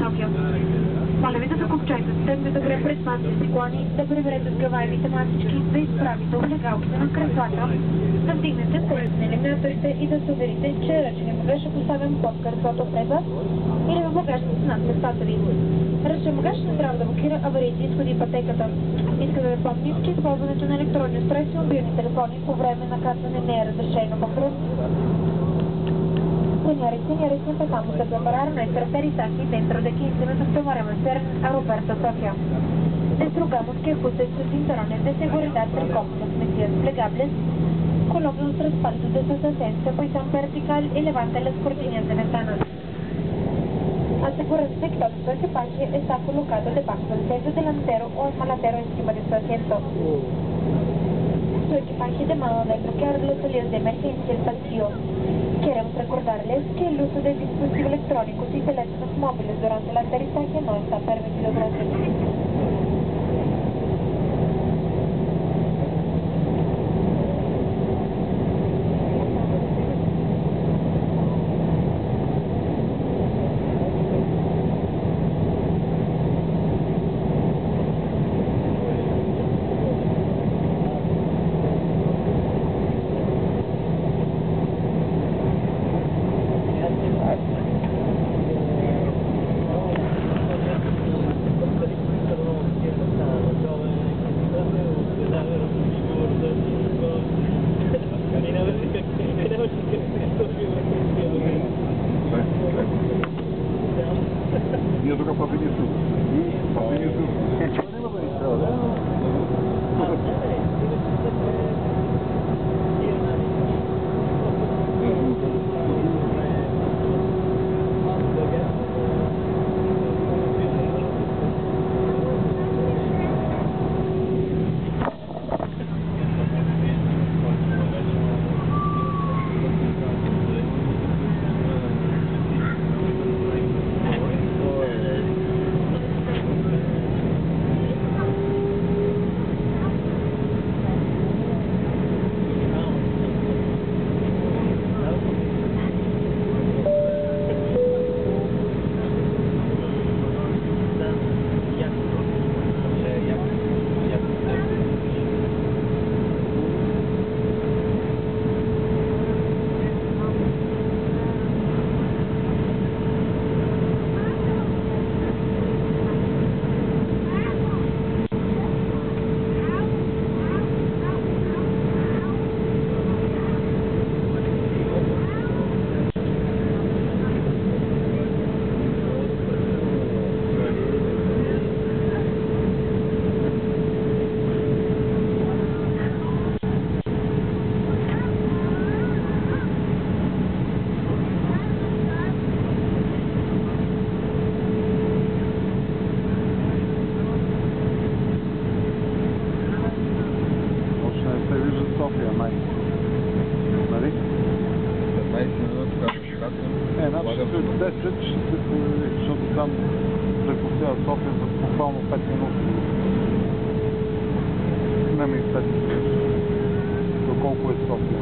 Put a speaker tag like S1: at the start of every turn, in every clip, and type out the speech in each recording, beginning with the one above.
S1: София. Моля ви да закопчайте стъпите да гре пред вас и стеклони, да приберете сгъваемите масички, да изправите олегалките на креслата, да вдигнете колите на елиминаторите и да се уверите, че ръчният багаж е поставен под креслото пред вас или в багажницата над местата ви. Ръчният багаж не трябва да блокира аварийните изходи и пътеката. Иска да напомним, че използването на електронни устройства и мобилни телефони по време на кацане не е разрешено по хръст. Señores, empezamos a preparar nuestro aterrizaje dentro de 15 minutos tomaremos el aeropuerto Sofía. Les rogamos que ajusten sus cinturones de seguridad con cómodas medidas plegables, coloquen los respaldos de sus asientos en posición vertical y levanten las cortinas de ventanas. Asegúrense que todo su equipaje está colocado debajo del asiento delantero o el maletero encima de su asiento. Su equipaje de mano debe bloquear los salidas de emergencia y el vacío. Queremos recordarles que el uso de dispositivos electrónicos y teléfonos móviles durante el aterrizaje no está permitido. Gracias.
S2: Io tocca far venire su. Fa venire su. Non va София, май. Нали?
S3: 15 минути, когато ще хатим.
S2: Значи след 10 ще се появи, защото там прекусява София за буквално 5 минути. Не ми 5 минути. Доколко е София.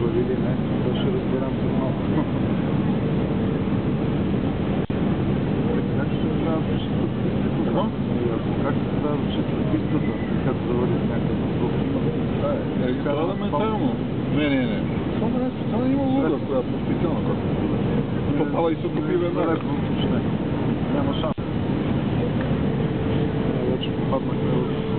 S2: Или не, то ще разбирам се много. Как ще трябва да чиста пистата? Как ще трябва да чиста пистата, като завърши някакъв друг?
S3: Караме само. Не. Само има луда, която е специална. Попала и се купи веднага.
S2: Няма шанс. Вече попаднахме в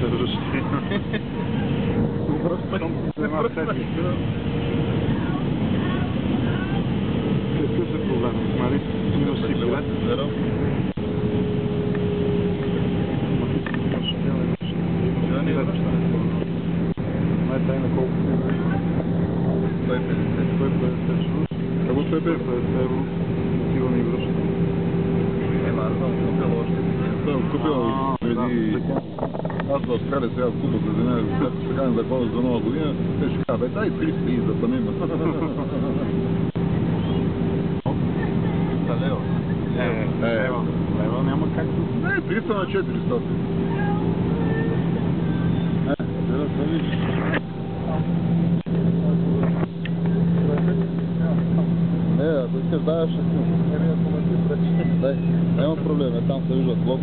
S2: се връщи. Нема всеки. Какъв е проблем? Нали? Имаш си билет. Най-тай на колко си? 150 чуш.
S3: Какво 150
S2: евро? Сигурно ни връща.
S3: Купил преди... Аз в Австралия сега купа за деня, сега не закона за нова година, те ще кажа, дай 300 и запанема.
S2: Лева няма как да...
S3: Не, 300 на 400.
S2: Да видиш.
S3: Не, ако искаш даваш, ще си. Дай, няма проблем, там се виждат локо.